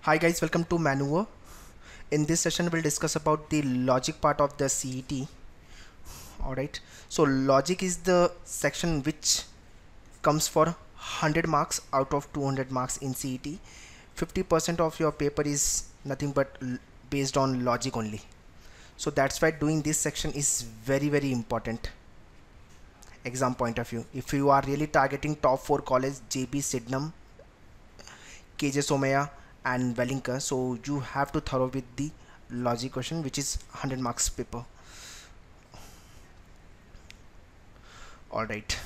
Hi guys, welcome to Manoeuvre. In this session we'll discuss about the logic part of the CET. Alright, so logic is the section which comes for 100 marks out of 200 marks in CET. 50% of your paper is nothing but based on logic only. So that's why doing this section is very important exam point of view. If you are really targeting top 4 college, JB, Sydenham, KJ Somaya and Wellinker, so you have to thorough with the logic question which is 100 marks paper. Alright,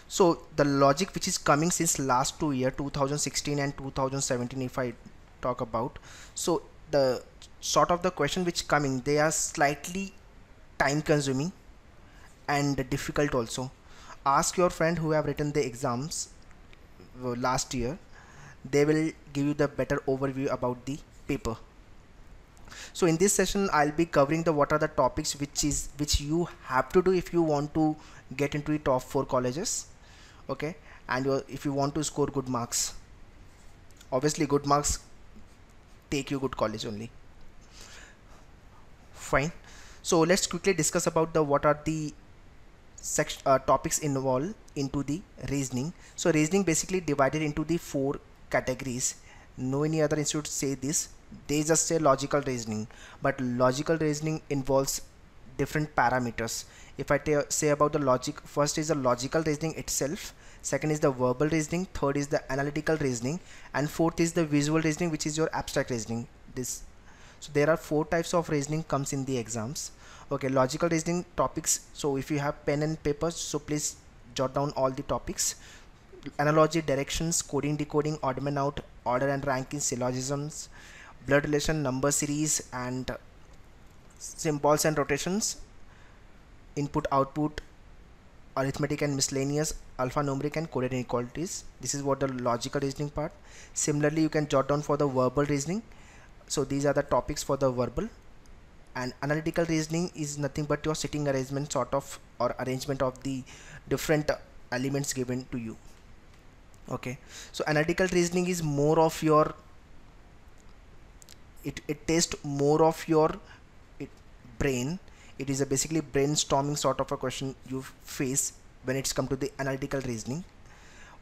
so the logic which is coming since last 2 year 2016 and 2017 if I talk about, so the sort of the question which coming, they are slightly time consuming and difficult also. Ask your friend who have written the exams last year, they will give you the better overview about the paper. So in this session I'll be covering the what are the topics which you have to do if you want to get into the top 4 colleges, okay, and if you want to score good marks. Obviously good marks take you good college only. Fine, so let's quickly discuss about the what are the topics involved into the reasoning. So reasoning basically divided into the 4 categories. No any other institute say this, they just say logical reasoning, but logical reasoning involves different parameters. If I say about the logic, first is the logical reasoning itself, second is the verbal reasoning, third is the analytical reasoning, and fourth is the visual reasoning which is your abstract reasoning. So there are 4 types of reasoning comes in the exams. Okay, logical reasoning topics, so if you have pen and paper, so please jot down all the topics. Analogy, directions, coding, decoding, odd man out, order and ranking, syllogisms, blood relation, number series, and symbols and rotations, input output, arithmetic and miscellaneous, alphanumeric and coded inequalities. This is what the logical reasoning part. Similarly you can jot down for the verbal reasoning, so these are the topics for the verbal. And analytical reasoning is nothing but your sitting arrangement sort of, or arrangement of the different elements given to you. Okay, so analytical reasoning is more of your, it tests more of your brain. It is a basically brainstorming sort of a question you face when it's come to the analytical reasoning.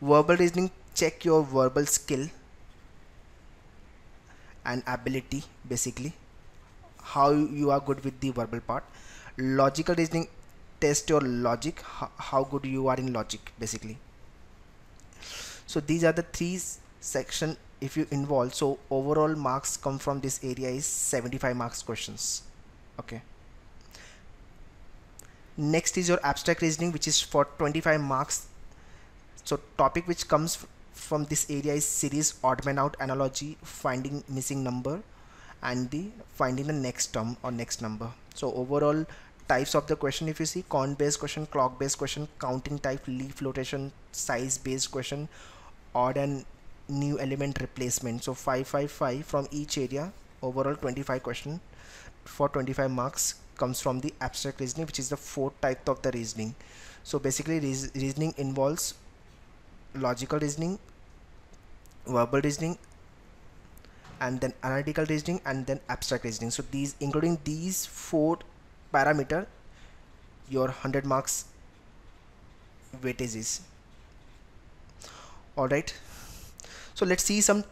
Verbal reasoning check your verbal skill and ability, basically how you are good with the verbal part. Logical reasoning test your logic, how good you are in logic basically. So these are the 3 section if you involve, so overall marks come from this area is 75 marks questions. Okay, next is your abstract reasoning which is for 25 marks. So topic which comes from this area is series, odd man out, analogy, finding missing number, and the finding the next term or next number. So overall types of the question, if you see, count based question, clock based question, counting type, leaf rotation, size based question, odd and new element replacement. So 5 from each area. Overall 25 question for 25 marks comes from the abstract reasoning, which is the 4th type of the reasoning. So basically reasoning involves logical reasoning, verbal reasoning, and then analytical reasoning, and then abstract reasoning. So these, including these 4 parameter, your 100 marks weightage is. Alright, so let's see some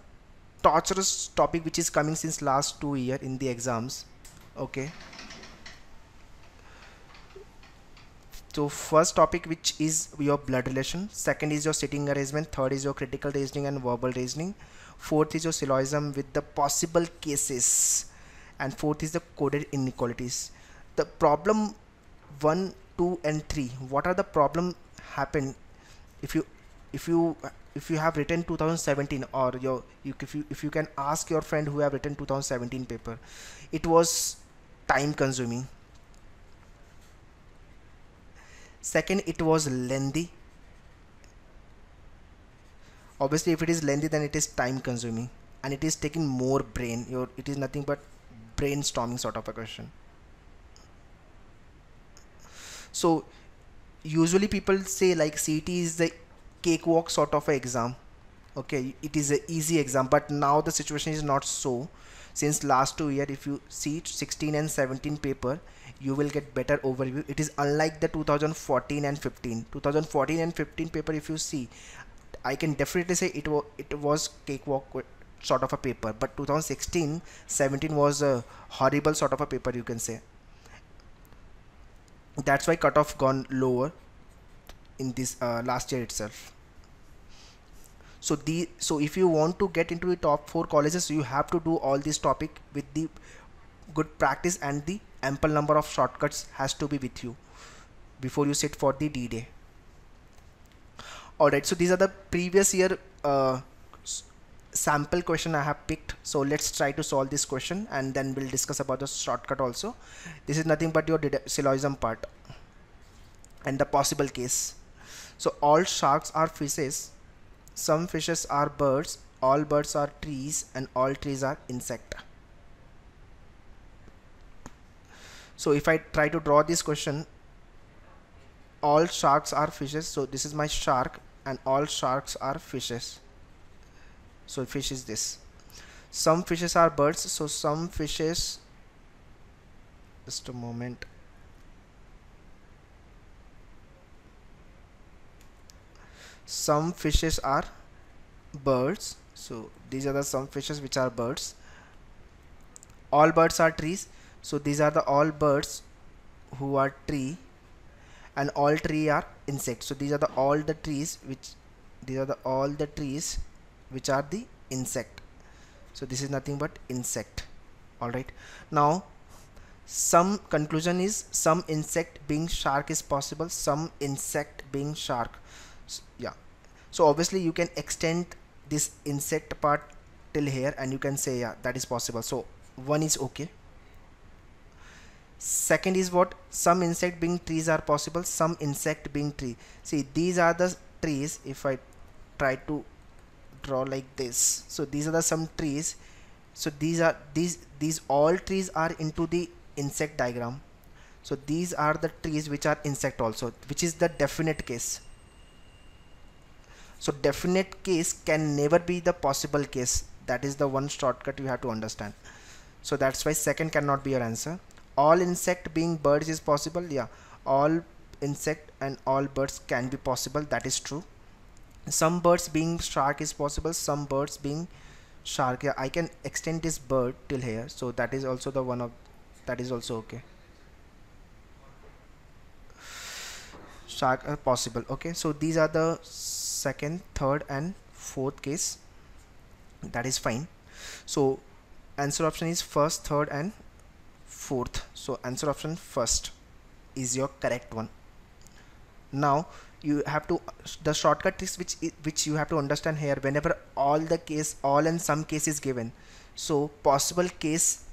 torturous topic which is coming since last 2 year in the exams. Okay, so first topic which is your blood relation, second is your sitting arrangement, third is your critical reasoning and verbal reasoning, fourth is your syllogism with the possible cases, and fourth is the coded inequalities. The problem 1, 2 and 3, what are the problem happen if you have written 2017, or if you can ask your friend who have written 2017 paper, it was time consuming. Second, it was lengthy. Obviously if it is lengthy then it is time consuming, and it is taking more brain, it is nothing but brainstorming sort of a question. So usually people say like CET is the cakewalk sort of a exam, Okay, it is a easy exam, but now the situation is not so. Since last 2 year, if you see 16 and 17 paper, you will get better overview. It is unlike the 2014 and 15. 2014 and 15 paper, if you see, I can definitely say it was cakewalk sort of a paper, but 2016 17 was a horrible sort of a paper, you can say. That's why cutoff gone lower in this last year itself. So if you want to get into the top 4 colleges, you have to do all this topic with the good practice, and the ample number of shortcuts has to be with you before you sit for the D-Day. Alright, so these are the previous year sample question I have picked. So let's try to solve this question, and then we'll discuss about the shortcut also. This is nothing but your syllogism part and the possible case. So all sharks are fishes, some fishes are birds, all birds are trees, and all trees are insect. So if I try to draw this question, all sharks are fishes, so this is my shark, and all sharks are fishes. So fish is this. Some fishes are birds, so some fishes, just a moment, some fishes are birds, so these are the some fishes which are birds. All birds are trees, so these are the all birds who are tree, and all tree are insects, so these are the all the trees which, these are the all the trees which are the insect, so this is nothing but insect. Alright, now some conclusion is some insect being shark is possible, some insect being shark. Yeah, so obviously you can extend this insect part till here, and you can say yeah, that is possible, so one is okay. Second is what, some insect being trees are possible, some insect being tree. See, these are the trees. If I try to draw like this, so these are the some trees, so these are these all trees are into the insect diagram, so these are the trees which are insect also, which is the definite case. So definite case can never be the possible case. That is the one shortcut you have to understand. So that's why second cannot be your answer. All insect being birds is possible. Yeah, all insect and all birds can be possible. That is true. Some birds being shark is possible. Some birds being shark. Yeah, I can extend this bird till here. So that is also the one of, that is also okay. Shark are possible. Okay, so these are the second, third, and fourth case. That is fine. So answer option is first, third, and fourth. So answer option first is your correct one. Now you have to, the shortcut is which you have to understand here, whenever all the case, all and some case is given, so possible case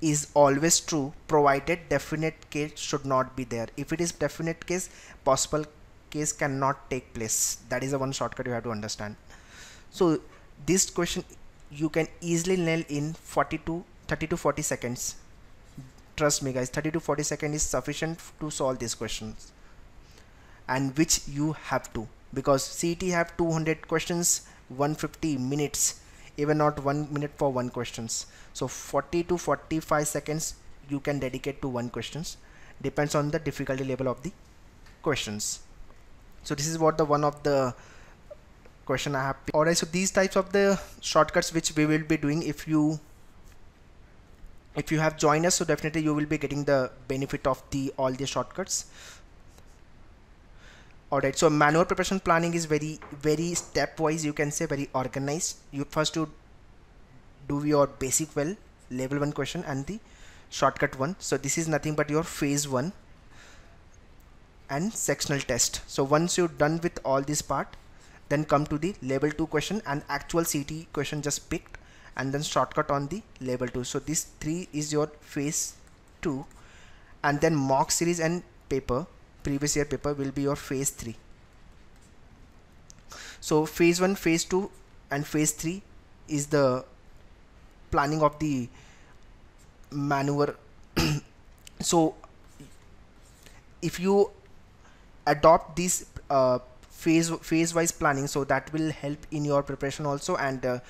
is always true, provided definite case should not be there. If it is definite case, possible case cannot take place. That is the one shortcut you have to understand. So this question you can easily nail in 30 to 40 seconds. Trust me guys, 30 to 40 seconds is sufficient to solve these questions, and which you have to, because CET have 200 questions, 150 minutes, even not 1 minute for one questions. So 40 to 45 seconds you can dedicate to one questions, depends on the difficulty level of the questions. So this is what the one of the question I have. Alright, so these types of the shortcuts which we will be doing, if you have joined us, so definitely you will be getting the benefit of all the shortcuts. Alright, so manual preparation planning is very stepwise, you can say very organized. You first to do your basic well, level 1 question and the shortcut one. So this is nothing but your phase 1 and sectional test. So once you're done with all this part, then come to the level 2 question and actual CT question just picked, and then shortcut on the level 2. So this 3 is your phase 2, and then mock series and paper, previous year paper, will be your phase 3. So phase 1, phase 2 and phase 3 is the planning of the maneuver. So if you adopt this phase wise planning, so that will help in your preparation also. And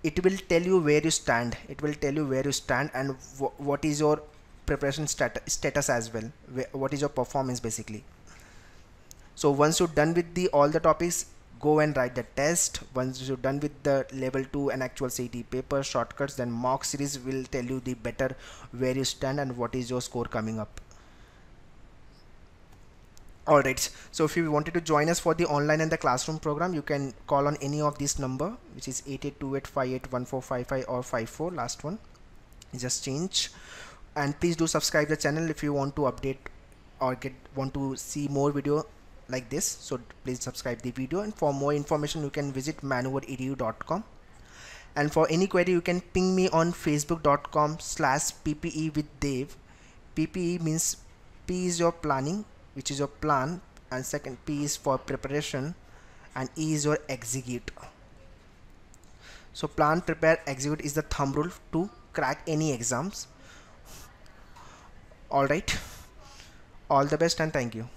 it will tell you where you stand. It will tell you where you stand and what is your preparation status as well, what is your performance basically. So once you're done with the all the topics, go and write the test. Once you're done with the level 2 and actual CT paper shortcuts, then mock series will tell you the better where you stand and what is your score coming up. Alright, so if you wanted to join us for the online and the classroom program, you can call on any of this number, which is 8828581455 or 54, last one just change. And please do subscribe the channel if you want to update or want to see more video like this. So please subscribe the video, and for more information you can visit manoeuvre.edu.com. and for any query you can ping me on facebook.com/ppe with Dave. PPE means P is your planning, which is your plan, and second P is for preparation, and E is your execute. So plan, prepare, execute is the thumb rule to crack any exams. Alright, all the best and thank you.